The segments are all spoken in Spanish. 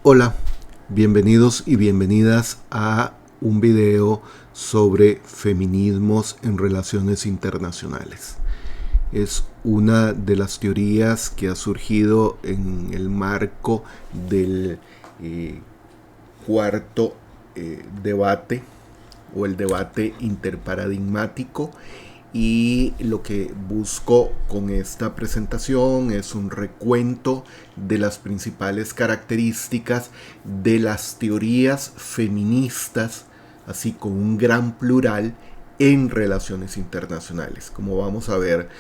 Hola, bienvenidos y bienvenidas a un video sobre feminismos en relaciones internacionales. Es una de las teorías que ha surgido en el marco del cuarto debate o el debate interparadigmático, y lo que busco con esta presentación es un recuento de las principales características de las teorías feministas, así con un gran plural en relaciones internacionales. Como vamos a ver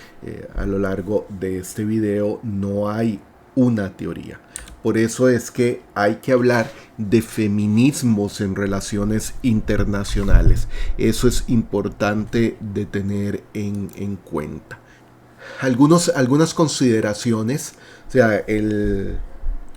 a lo largo de este video, no hay una teoría. Por eso es que hay que hablar de feminismos en relaciones internacionales. Eso es importante de tener en cuenta. Algunas consideraciones, o sea,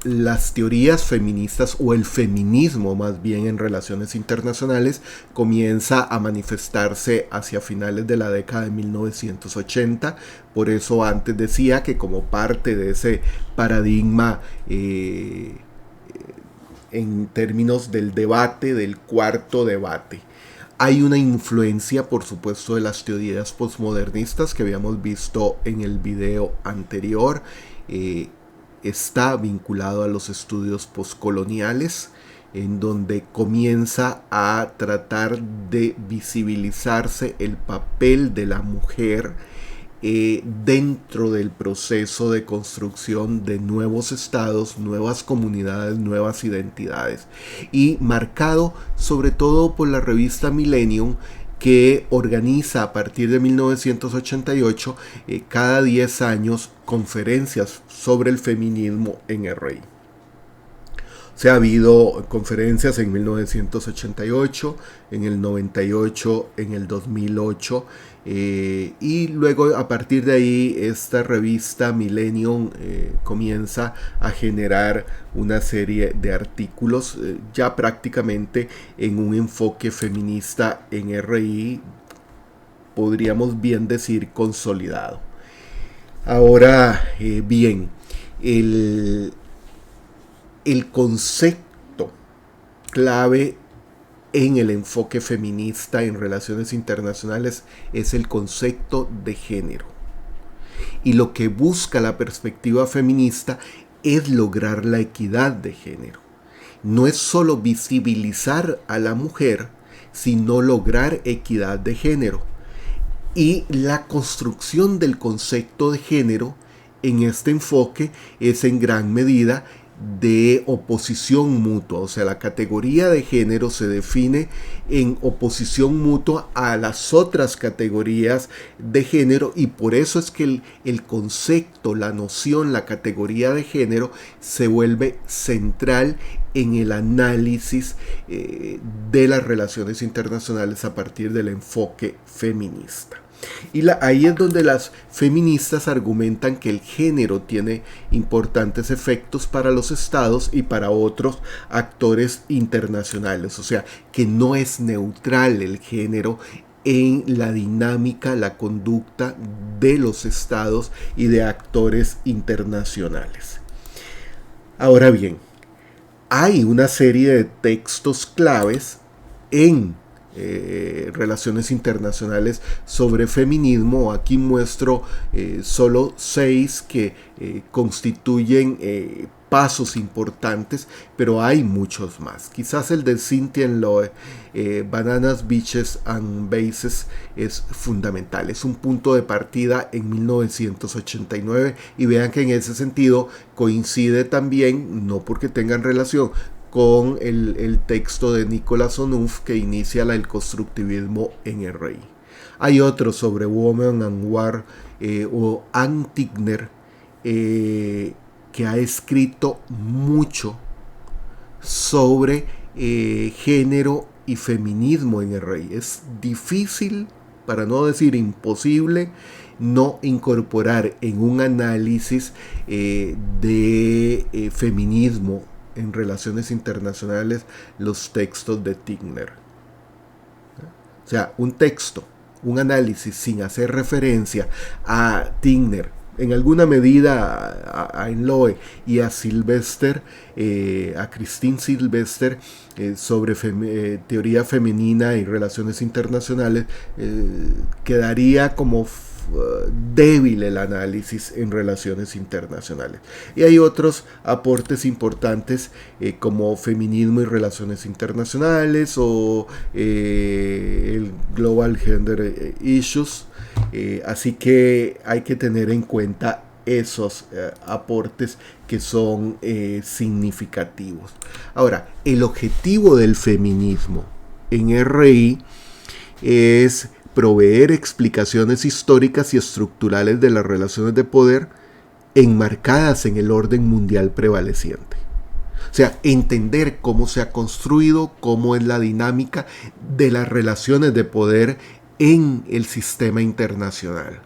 las teorías feministas o el feminismo más bien en relaciones internacionales comienza a manifestarse hacia finales de la década de 1980. Por eso antes decía que como parte de ese paradigma en términos del debate, del cuarto debate, hay una influencia, por supuesto, de las teorías postmodernistas que habíamos visto en el video anterior. Está vinculado a los estudios postcoloniales, en donde comienza a tratar de visibilizarse el papel de la mujer dentro del proceso de construcción de nuevos estados, nuevas comunidades, nuevas identidades, y marcado sobre todo por la revista Millennium, que organiza a partir de 1988 cada 10 años conferencias sobre el feminismo en RI. Se ha habido conferencias en 1988, en el 98, en el 2008, y luego a partir de ahí esta revista Millennium comienza a generar una serie de artículos ya prácticamente en un enfoque feminista en RI, podríamos bien decir consolidado. Ahora bien, el concepto clave en el enfoque feminista en relaciones internacionales es el concepto de género. Y lo que busca la perspectiva feminista es lograr la equidad de género. No es solo visibilizar a la mujer, sino lograr equidad de género. Y la construcción del concepto de género en este enfoque es en gran medida de oposición mutua, o sea, la categoría de género se define en oposición mutua a las otras categorías de género, y por eso es que el concepto, la noción, la categoría de género se vuelve central en el análisis de las relaciones internacionales a partir del enfoque feminista. Y ahí es donde las feministas argumentan que el género tiene importantes efectos para los estados y para otros actores internacionales, o sea, que no es neutral el género en la dinámica, la conducta de los estados y de actores internacionales. Ahora bien, hay una serie de textos claves en relaciones internacionales sobre feminismo. Aquí muestro solo 6 que constituyen pasos importantes, pero hay muchos más. Quizás el de Cynthia Loe, Bananas, Beaches and Bases, es fundamental. Es un punto de partida en 1989, y vean que en ese sentido coincide también, no porque tengan relación, con el texto de Nicholas Onuf que inicia el constructivismo en RI. Hay otro sobre Women and War o Ann Tigner, que ha escrito mucho sobre género y feminismo en RI. Es difícil, para no decir imposible, no incorporar en un análisis de feminismo en relaciones internacionales los textos de Tigner. O sea, un texto, un análisis sin hacer referencia a Tigner en alguna medida a Enloe y a Sylvester, a Christine Sylvester, sobre teoría femenina y relaciones internacionales, quedaría como débil el análisis en relaciones internacionales. Y hay otros aportes importantes como feminismo y relaciones internacionales o el Global Gender Issues. Así que hay que tener en cuenta esos aportes que son significativos. Ahora, el objetivo del feminismo en RI es proveer explicaciones históricas y estructurales de las relaciones de poder enmarcadas en el orden mundial prevaleciente. O sea, entender cómo se ha construido, cómo es la dinámica de las relaciones de poder en el sistema internacional.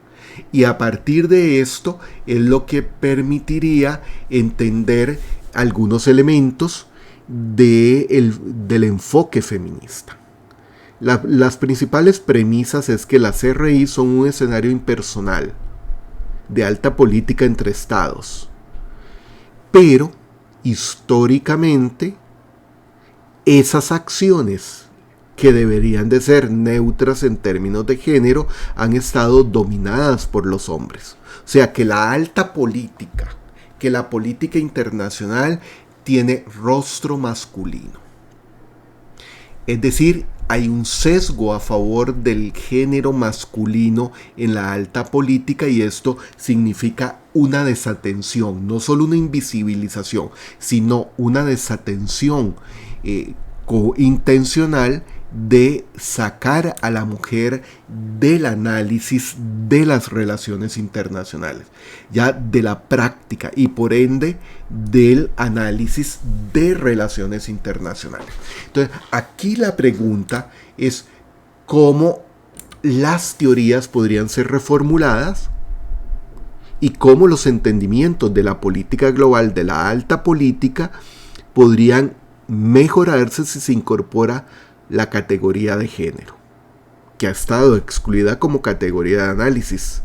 Y a partir de esto es lo que permitiría entender algunos elementos del enfoque feminista. Las principales premisas es que las RI son un escenario impersonal, de alta política entre estados. Pero, históricamente, esas acciones que deberían de ser neutras en términos de género han estado dominadas por los hombres. O sea que la alta política, que la política internacional tiene rostro masculino. Es decir, hay un sesgo a favor del género masculino en la alta política y esto significa una desatención, no solo una invisibilización, sino una desatención intencional de sacar a la mujer del análisis de las relaciones internacionales, ya de la práctica y por ende del análisis de relaciones internacionales. Entonces, aquí la pregunta es cómo las teorías podrían ser reformuladas y cómo los entendimientos de la política global, de la alta política, podrían mejorarse si se incorpora la categoría de género, que ha estado excluida como categoría de análisis,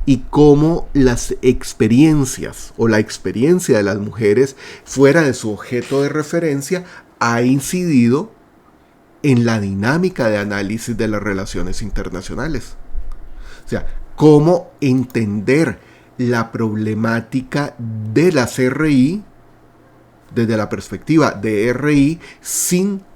y cómo las experiencias o la experiencia de las mujeres fuera de su objeto de referencia ha incidido en la dinámica de análisis de las relaciones internacionales. O sea, cómo entender la problemática de las RI desde la perspectiva de RI sin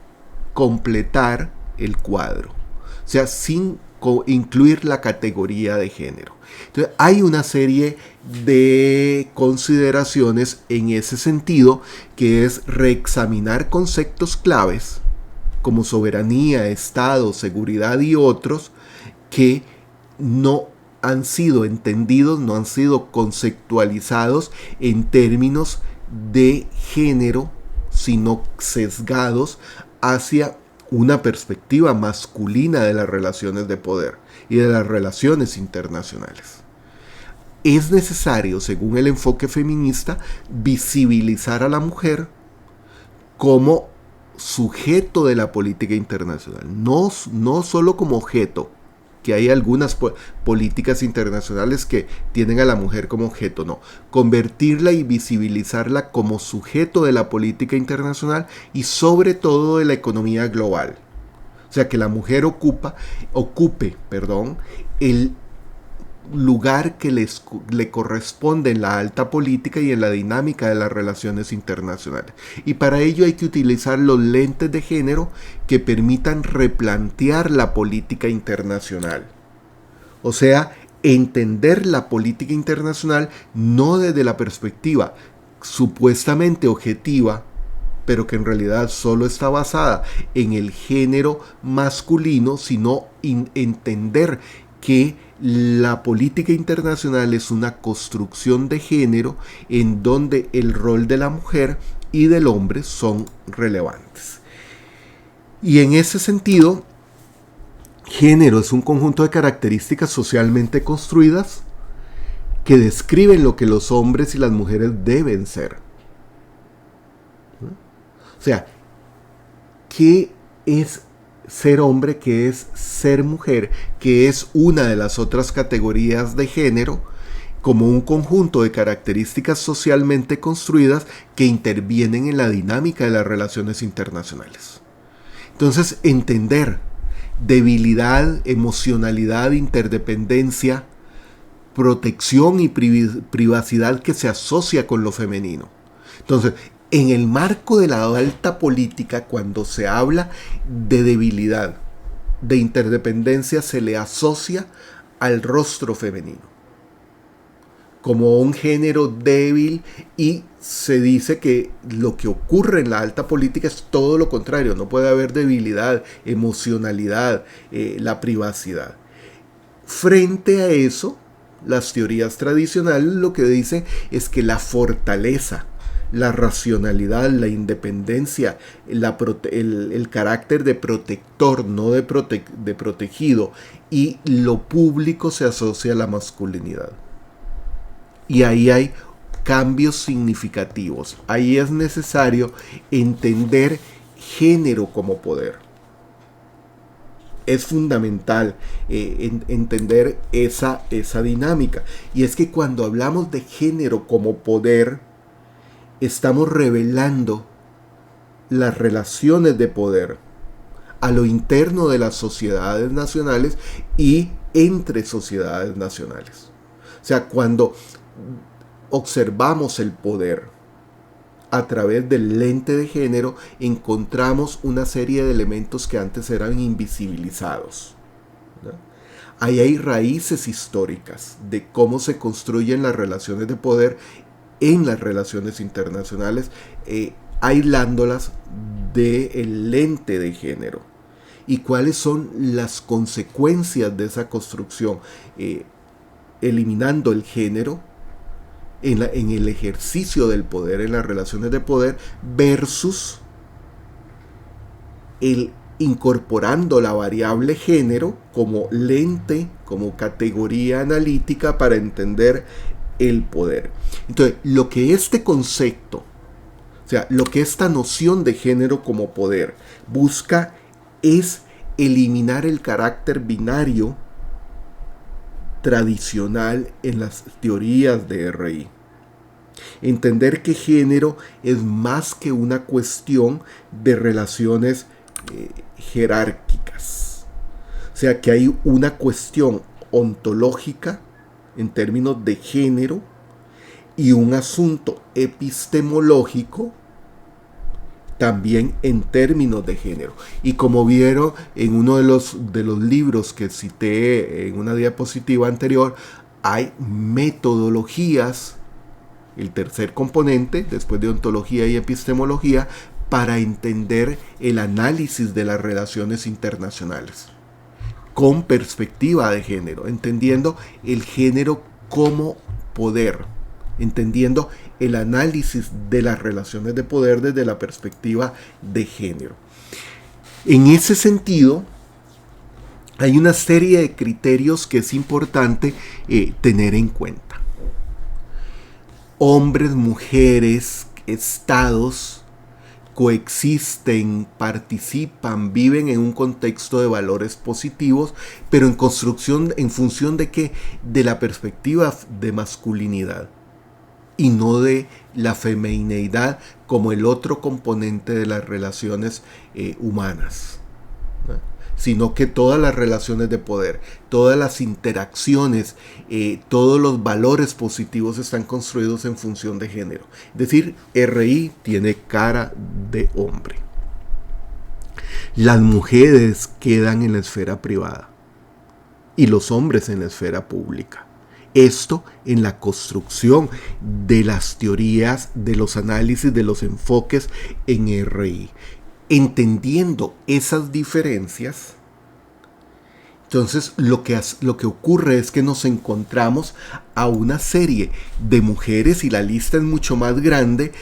completar el cuadro, o sea, sin incluir la categoría de género. Entonces, hay una serie de consideraciones en ese sentido, que es reexaminar conceptos claves como soberanía, Estado, seguridad y otros que no han sido entendidos, no han sido conceptualizados en términos de género, sino sesgados hacia una perspectiva masculina de las relaciones de poder y de las relaciones internacionales. Es necesario, según el enfoque feminista, visibilizar a la mujer como sujeto de la política internacional, no solo como objeto, que hay algunas políticas internacionales que tienen a la mujer como objeto, no. Convertirla y visibilizarla como sujeto de la política internacional y sobre todo de la economía global. O sea, que la mujer ocupe el lugar que le corresponde en la alta política y en la dinámica de las relaciones internacionales. Y para ello hay que utilizar los lentes de género que permitan replantear la política internacional. O sea, entender la política internacional no desde la perspectiva supuestamente objetiva, pero que en realidad solo está basada en el género masculino, sino entender que la política internacional es una construcción de género en donde el rol de la mujer y del hombre son relevantes. Y en ese sentido, género es un conjunto de características socialmente construidas que describen lo que los hombres y las mujeres deben ser. O sea, ¿qué es ser hombre, qué es ser mujer, que es una de las otras categorías de género como un conjunto de características socialmente construidas que intervienen en la dinámica de las relaciones internacionales. Entonces, entender debilidad, emocionalidad, interdependencia, protección y privacidad que se asocia con lo femenino. Entonces, en el marco de la alta política, cuando se habla de debilidad, de interdependencia, se le asocia al rostro femenino como un género débil, y se dice que lo que ocurre en la alta política es todo lo contrario. No puede haber debilidad, emocionalidad, la privacidad. Frente a eso, las teorías tradicionales lo que dicen es que la fortaleza, la racionalidad, la independencia, el carácter de protector, no de protegido, y lo público se asocia a la masculinidad. Y ahí hay cambios significativos. Ahí es necesario entender género como poder. Es fundamental entender esa dinámica. Y es que cuando hablamos de género como poder, estamos revelando las relaciones de poder a lo interno de las sociedades nacionales y entre sociedades nacionales. O sea, cuando observamos el poder a través del lente de género, encontramos una serie de elementos que antes eran invisibilizados, ¿no? Ahí hay raíces históricas de cómo se construyen las relaciones de poder en las relaciones internacionales, aislándolas del lente de género. Y cuáles son las consecuencias de esa construcción, eliminando el género en el ejercicio del poder, en las relaciones de poder, versus el incorporando la variable género como lente, como categoría analítica para entender el poder. Entonces, lo que este concepto, o sea, lo que esta noción de género como poder busca es eliminar el carácter binario tradicional en las teorías de RI. Entender que género es más que una cuestión de relaciones jerárquicas. O sea, que hay una cuestión ontológica en términos de género y un asunto epistemológico también en términos de género. Y como vieron en uno de los libros que cité en una diapositiva anterior, hay metodologías, el tercer componente, después de ontología y epistemología, para entender el análisis de las relaciones internacionales con perspectiva de género, entendiendo el género como poder, entendiendo el análisis de las relaciones de poder desde la perspectiva de género. En ese sentido, hay una serie de criterios que es importante tener en cuenta. Hombres, mujeres, estados coexisten, participan, viven en un contexto de valores positivos, pero en construcción, en función de ¿qué? De la perspectiva de masculinidad y no de la femineidad como el otro componente de las relaciones humanas, ¿no? Sino que todas las relaciones de poder, todas las interacciones, todos los valores positivos están construidos en función de género. Es decir, RI tiene cara de hombre. Las mujeres quedan en la esfera privada y los hombres en la esfera pública. Esto en la construcción de las teorías, de los análisis, de los enfoques en RI. Entendiendo esas diferencias, entonces lo que ocurre es que nos encontramos a una serie de mujeres, y la lista es mucho más grande,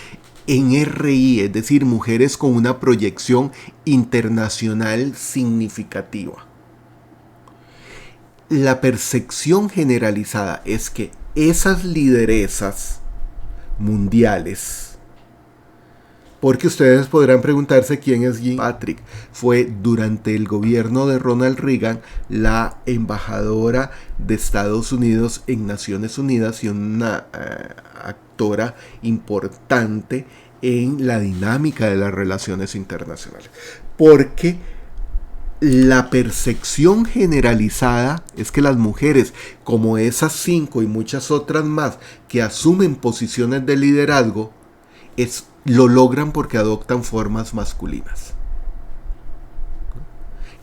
en RI, es decir, mujeres con una proyección internacional significativa. La percepción generalizada es que esas lideresas mundiales Porque ustedes podrán preguntarse quién es Jean Patrick. Fue durante el gobierno de Ronald Reagan la embajadora de Estados Unidos en Naciones Unidas y una actora importante en la dinámica de las relaciones internacionales. Porque la percepción generalizada es que las mujeres, como esas 5 y muchas otras más que asumen posiciones de liderazgo, lo logran porque adoptan formas masculinas.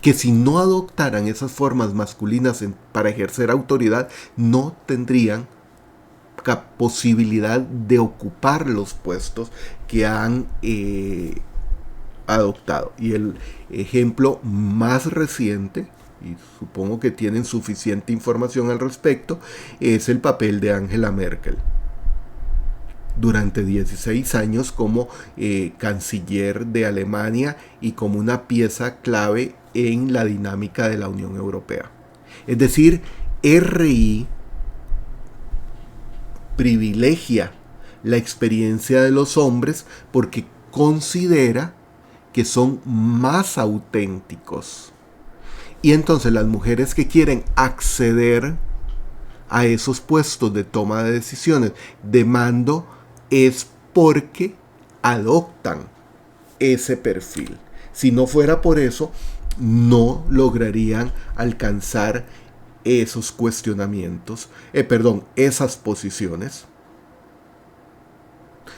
Que si no adoptaran esas formas masculinas para ejercer autoridad, no tendrían posibilidad de ocupar los puestos que han adoptado. Y el ejemplo más reciente, y supongo que tienen suficiente información al respecto, es el papel de Angela Merkel durante 16 años como canciller de Alemania y como una pieza clave en la dinámica de la Unión Europea. Es decir, RI privilegia la experiencia de los hombres porque considera que son más auténticos. Y entonces las mujeres que quieren acceder a esos puestos de toma de decisiones, de mando, es porque adoptan ese perfil. Si no fuera por eso, no lograrían alcanzar esos cuestionamientos, esas posiciones.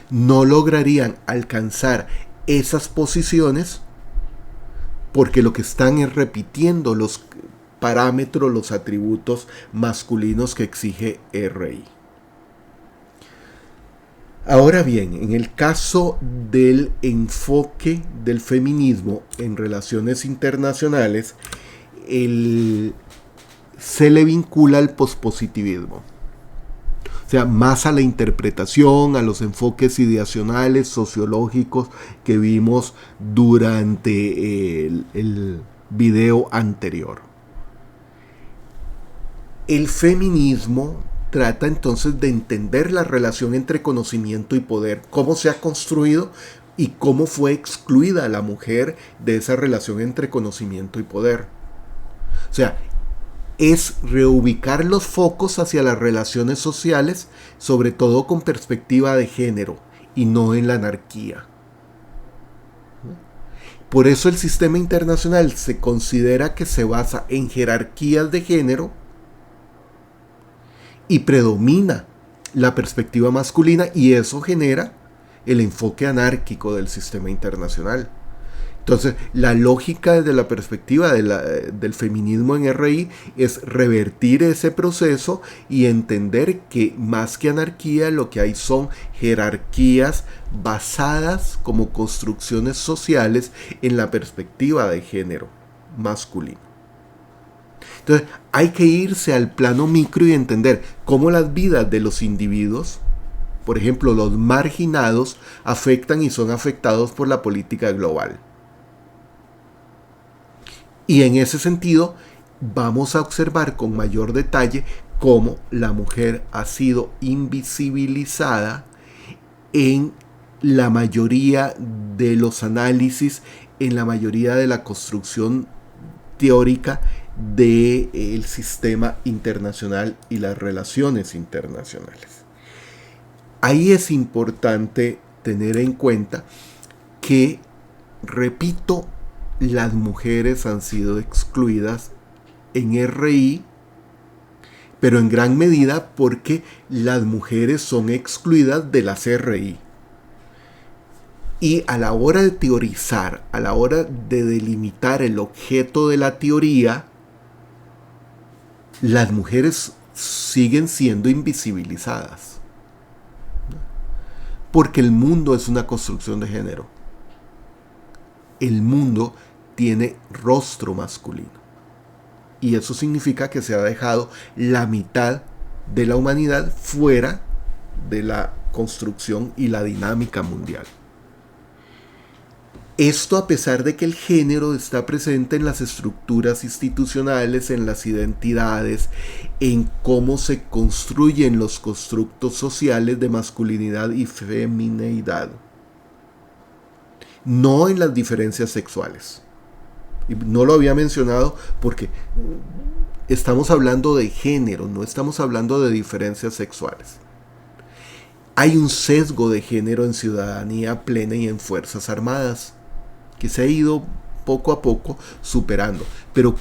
No lograrían alcanzar esas posiciones porque lo que están es repitiendo los parámetros, los atributos masculinos que exige RI. Ahora bien, en el caso del enfoque del feminismo en relaciones internacionales, se le vincula al pospositivismo. O sea, más a la interpretación, a los enfoques ideacionales, sociológicos que vimos durante el video anterior. El feminismo trata entonces de entender la relación entre conocimiento y poder, cómo se ha construido y cómo fue excluida la mujer de esa relación entre conocimiento y poder. O sea, es reubicar los focos hacia las relaciones sociales, sobre todo con perspectiva de género y no en la anarquía. Por eso el sistema internacional se considera que se basa en jerarquías de género y predomina la perspectiva masculina, y eso genera el enfoque anárquico del sistema internacional. Entonces, la lógica desde la perspectiva del feminismo en RI es revertir ese proceso y entender que más que anarquía lo que hay son jerarquías basadas como construcciones sociales en la perspectiva de género masculino. Entonces, hay que irse al plano micro y entender cómo las vidas de los individuos, por ejemplo, los marginados, afectan y son afectados por la política global. Y en ese sentido, vamos a observar con mayor detalle cómo la mujer ha sido invisibilizada en la mayoría de los análisis, en la mayoría de la construcción teórica del sistema internacional y las relaciones internacionales. Ahí es importante tener en cuenta que, repito, las mujeres han sido excluidas en RI, pero en gran medida porque las mujeres son excluidas de las RI. Y a la hora de teorizar, a la hora de delimitar el objeto de la teoría, las mujeres siguen siendo invisibilizadas. Porque el mundo es una construcción de género. El mundo tiene rostro masculino. Y eso significa que se ha dejado la mitad de la humanidad fuera de la construcción y la dinámica mundial. Esto a pesar de que el género está presente en las estructuras institucionales, en las identidades, en cómo se construyen los constructos sociales de masculinidad y femineidad. no en las diferencias sexuales. Y no lo había mencionado porque estamos hablando de género, no estamos hablando de diferencias sexuales. Hay un sesgo de género en ciudadanía plena y en Fuerzas Armadas que se ha ido poco a poco superando. Pero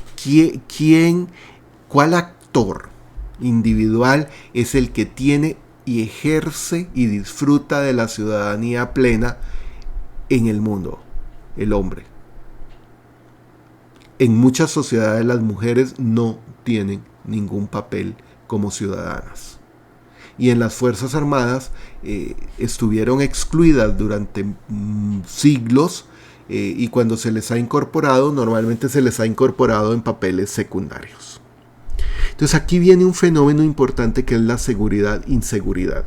¿cuál actor individual es el que tiene y ejerce y disfruta de la ciudadanía plena en el mundo? El hombre. En muchas sociedades las mujeres no tienen ningún papel como ciudadanas. Y en las Fuerzas Armadas estuvieron excluidas durante siglos, y cuando se les ha incorporado, normalmente se les ha incorporado en papeles secundarios. Entonces aquí viene un fenómeno importante que es la seguridad-inseguridad.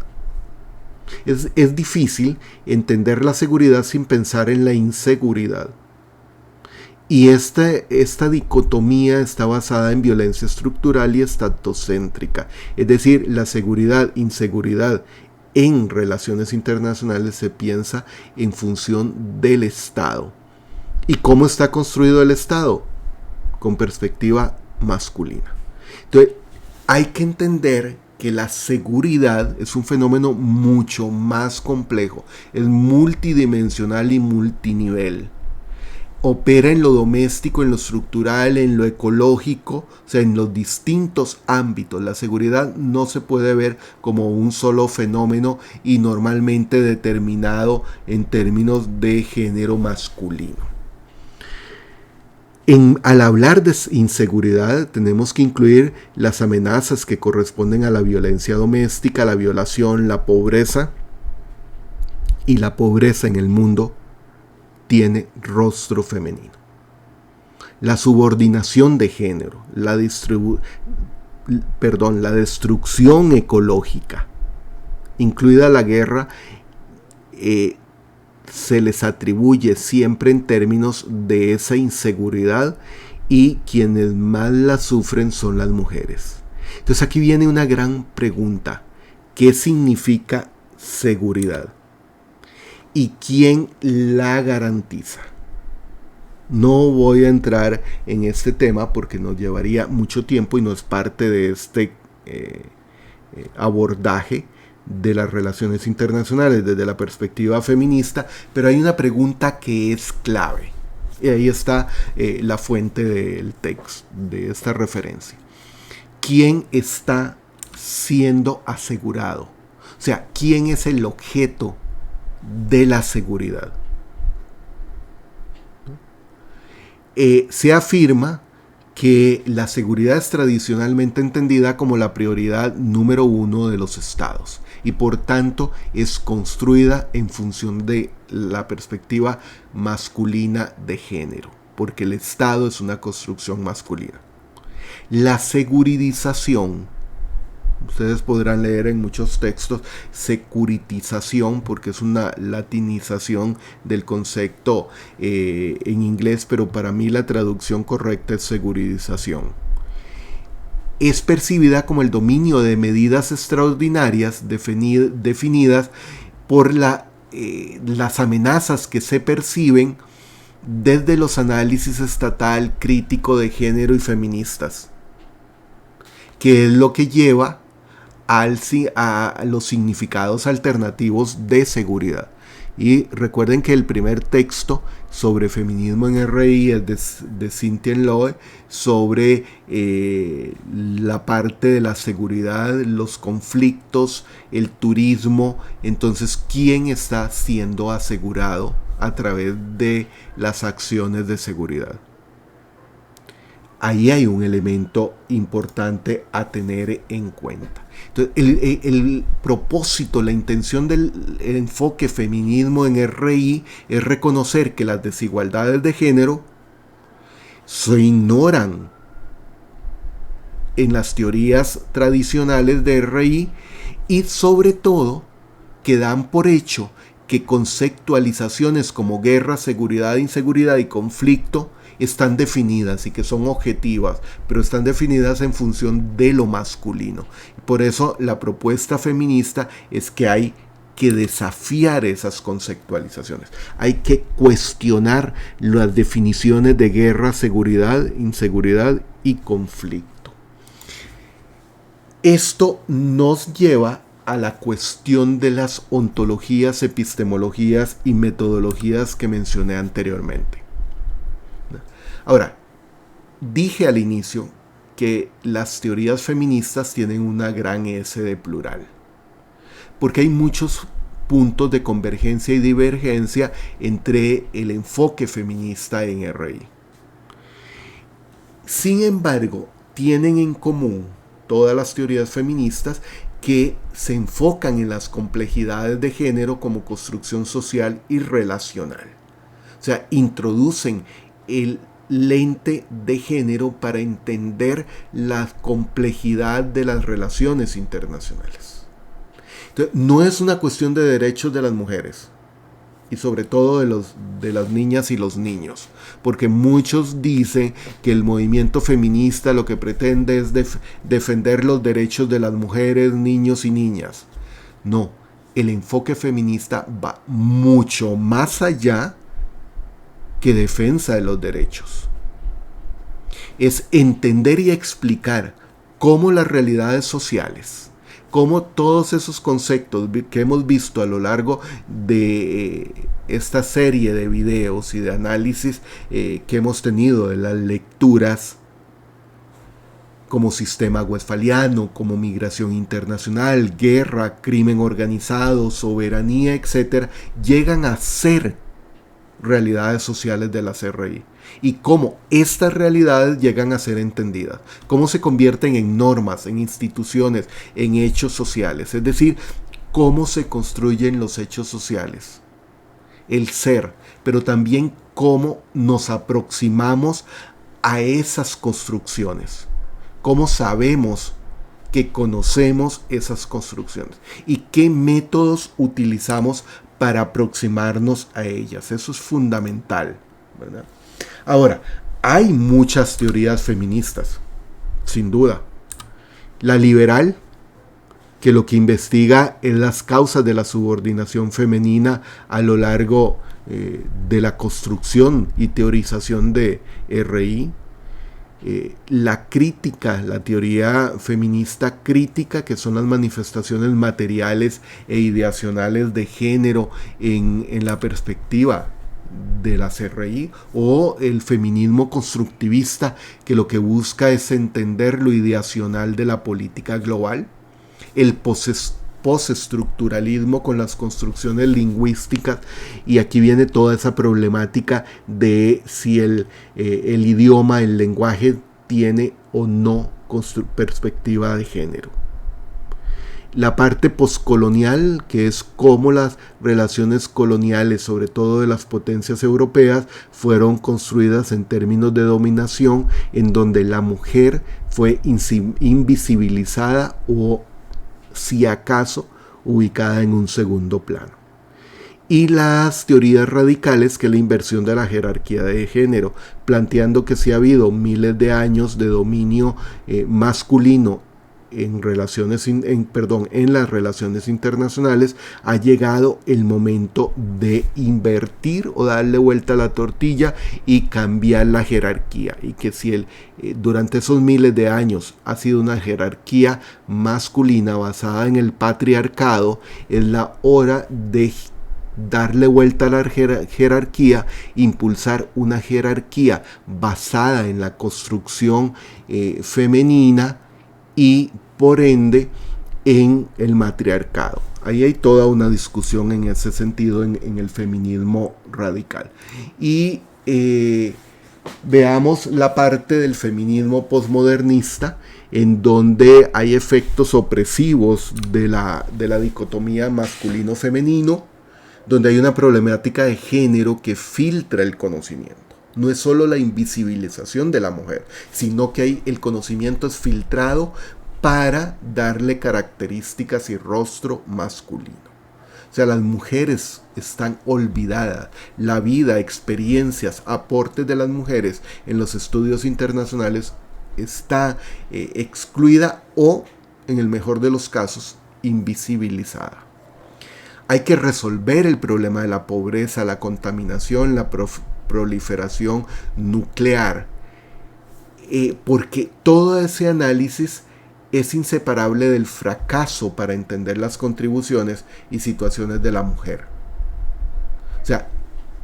Es difícil entender la seguridad sin pensar en la inseguridad. Y esta dicotomía está basada en violencia estructural y estatocéntrica. Es decir, la seguridad-inseguridad en relaciones internacionales se piensa en función del Estado. ¿Y cómo está construido el Estado? Con perspectiva masculina. Entonces, hay que entender que la seguridad es un fenómeno mucho más complejo, es multidimensional y multinivel. Opera en lo doméstico, en lo estructural, en lo ecológico, o sea, en los distintos ámbitos. La seguridad no se puede ver como un solo fenómeno y normalmente determinado en términos de género masculino. Al hablar de inseguridad tenemos que incluir las amenazas que corresponden a la violencia doméstica, la violación, la pobreza. Y la pobreza en el mundo tiene rostro femenino. La subordinación de género, la destrucción ecológica, incluida la guerra, se les atribuye siempre en términos de esa inseguridad, y quienes más la sufren son las mujeres. Entonces aquí viene una gran pregunta: ¿qué significa seguridad? ¿Y quién la garantiza? No voy a entrar en este tema porque nos llevaría mucho tiempo y no es parte de este abordaje de las relaciones internacionales desde la perspectiva feminista, pero hay una pregunta que es clave. Y ahí está la fuente del texto, de esta referencia. ¿Quién está siendo asegurado? O sea, ¿quién es el objeto de la seguridad? Se afirma que la seguridad es tradicionalmente entendida como la prioridad número 1 de los estados y por tanto es construida en función de la perspectiva masculina de género, porque el Estado es una construcción masculina. La seguridización, ustedes podrán leer en muchos textos securitización, porque es una latinización del concepto en inglés, pero para mí la traducción correcta es seguridización. Es percibida como el dominio de medidas extraordinarias definidas por las amenazas que se perciben desde los análisis estatal, crítico de género y feministas, que es lo que lleva a los significados alternativos de seguridad. Y recuerden que el primer texto sobre feminismo en RI es de Cynthia Lowe, sobre la parte de la seguridad, los conflictos, el turismo. Entonces, ¿quién está siendo asegurado a través de las acciones de seguridad? Ahí hay un elemento importante a tener en cuenta. Entonces, el propósito, la intención del enfoque feminismo en RI es reconocer que las desigualdades de género se ignoran en las teorías tradicionales de RI y sobre todo que dan por hecho que conceptualizaciones como guerra, seguridad, inseguridad y conflicto están definidas y que son objetivas, pero están definidas en función de lo masculino. Por eso la propuesta feminista es que hay que desafiar esas conceptualizaciones. Hay que cuestionar las definiciones de guerra, seguridad, inseguridad y conflicto. Esto nos lleva a la cuestión de las ontologías, epistemologías y metodologías que mencioné anteriormente. Ahora, dije al inicio que las teorías feministas tienen una gran S de plural, porque hay muchos puntos de convergencia y divergencia entre el enfoque feminista en RI. Sin embargo, tienen en común todas las teorías feministas que se enfocan en las complejidades de género como construcción social y relacional. O sea, introducen el lente de género para entender la complejidad de las relaciones internacionales. Entonces, no es una cuestión de derechos de las mujeres y sobre todo de las niñas y los niños, porque muchos dicen que el movimiento feminista lo que pretende es defender los derechos de las mujeres, niños y niñas. No, el enfoque feminista va mucho más allá que defensa de los derechos. Es entender y explicar cómo las realidades sociales, cómo todos esos conceptos que hemos visto a lo largo de esta serie de videos y de análisis que hemos tenido de las lecturas, como sistema westfaliano, como migración internacional, guerra, crimen organizado, soberanía, etc., llegan a ser realidades sociales de la CRI y cómo estas realidades llegan a ser entendidas, cómo se convierten en normas, en instituciones, en hechos sociales, es decir, cómo se construyen los hechos sociales, el ser, pero también cómo nos aproximamos a esas construcciones, cómo sabemos que conocemos esas construcciones y qué métodos utilizamos para aproximarnos a ellas. Eso es fundamental, ¿verdad? Ahora, hay muchas teorías feministas, sin duda. La liberal, que lo que investiga es las causas de la subordinación femenina a lo largo de la construcción y teorización de RI. La crítica, la teoría feminista crítica, que son las manifestaciones materiales e ideacionales de género en la perspectiva de la CRI, o el feminismo constructivista, que lo que busca es entender lo ideacional de la política global, el postestructuralismo con las construcciones lingüísticas, y aquí viene toda esa problemática de si el idioma, el lenguaje tiene o no perspectiva de género. La parte poscolonial, que es cómo las relaciones coloniales, sobre todo de las potencias europeas, fueron construidas en términos de dominación, en donde la mujer fue invisibilizada o, si acaso, ubicada en un segundo plano. Y las teorías radicales, que es la inversión de la jerarquía de género, planteando que si ha habido miles de años de dominio masculino en las relaciones internacionales, ha llegado el momento de invertir o darle vuelta a la tortilla y cambiar la jerarquía, y que si durante esos miles de años ha sido una jerarquía masculina basada en el patriarcado, es la hora de darle vuelta a la jerarquía, impulsar una jerarquía basada en la construcción femenina y por ende en el matriarcado. Ahí hay toda una discusión en ese sentido en el feminismo radical. Y veamos la parte del feminismo posmodernista, en donde hay efectos opresivos de la dicotomía masculino-femenino, donde hay una problemática de género que filtra el conocimiento. No es solo la invisibilización de la mujer, sino que el conocimiento es filtrado para darle características y rostro masculino. O sea, las mujeres están olvidadas. La vida, experiencias, aportes de las mujeres en los estudios internacionales está excluida o, en el mejor de los casos, invisibilizada. Hay que resolver el problema de la pobreza, la contaminación, la proliferación nuclear, porque todo ese análisis es inseparable del fracaso para entender las contribuciones y situaciones de la mujer. O sea,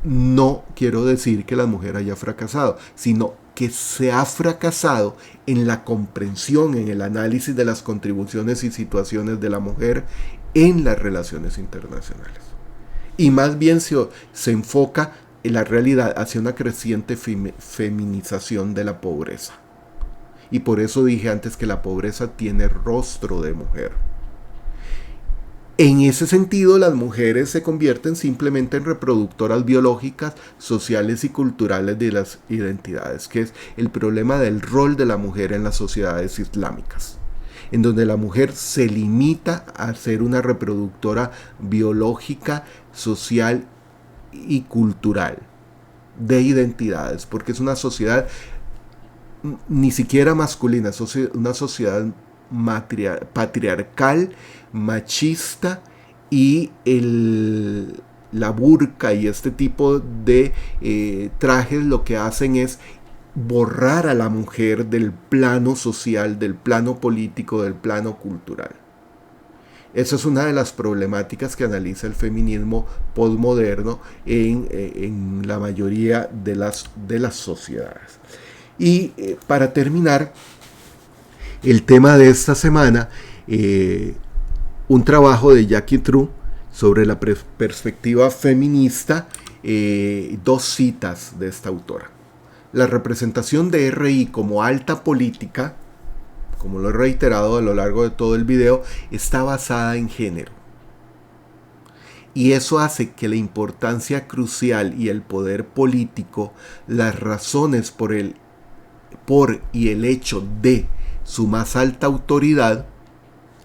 no quiero decir que la mujer haya fracasado, sino que se ha fracasado en la comprensión, en el análisis de las contribuciones y situaciones de la mujer en las relaciones internacionales. Y más bien se enfoca en la realidad hacia una creciente feminización de la pobreza. Y por eso dije antes que la pobreza tiene rostro de mujer. En ese sentido, las mujeres se convierten simplemente en reproductoras biológicas, sociales y culturales de las identidades, que es el problema del rol de la mujer en las sociedades islámicas, en donde la mujer se limita a ser una reproductora biológica, social y cultural de identidades, porque es una sociedad ni siquiera masculina, es una sociedad patriarcal, machista, y la burka y este tipo de trajes lo que hacen es borrar a la mujer del plano social, del plano político, del plano cultural. Esa es una de las problemáticas que analiza el feminismo postmoderno en la mayoría de las sociedades. Y para terminar, el tema de esta semana, un trabajo de Jackie True sobre la perspectiva feminista, 2 citas de esta autora. La representación de RI como alta política, como lo he reiterado a lo largo de todo el video, está basada en género. Y eso hace que la importancia crucial y el poder político, las razones por y el hecho de su más alta autoridad,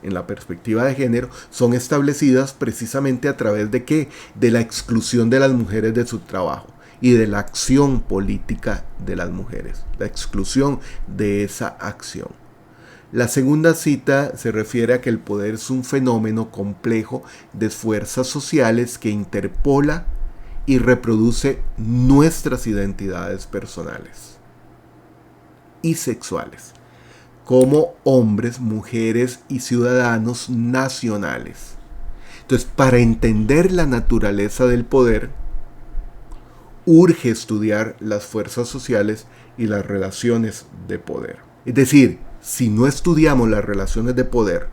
en la perspectiva de género, son establecidas precisamente a través de ¿qué? De la exclusión de las mujeres de su trabajo y de la acción política de las mujeres, la exclusión de esa acción. La segunda cita se refiere a que el poder es un fenómeno complejo de fuerzas sociales que interpola y reproduce nuestras identidades personales y sexuales, como hombres, mujeres y ciudadanos nacionales. Entonces, para entender la naturaleza del poder, urge estudiar las fuerzas sociales y las relaciones de poder. Es decir, si no estudiamos las relaciones de poder,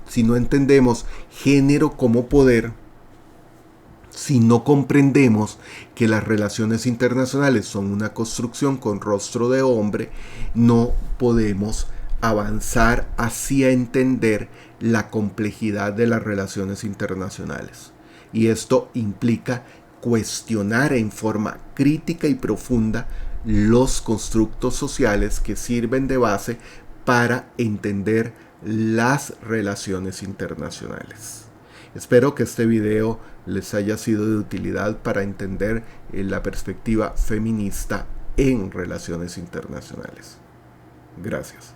si no entendemos género como poder, si no comprendemos que las relaciones internacionales son una construcción con rostro de hombre, no podemos avanzar hacia entender la complejidad de las relaciones internacionales. Y esto implica cuestionar en forma crítica y profunda los constructos sociales que sirven de base para entender las relaciones internacionales. Espero que este video les haya sido de utilidad para entender la perspectiva feminista en relaciones internacionales. Gracias.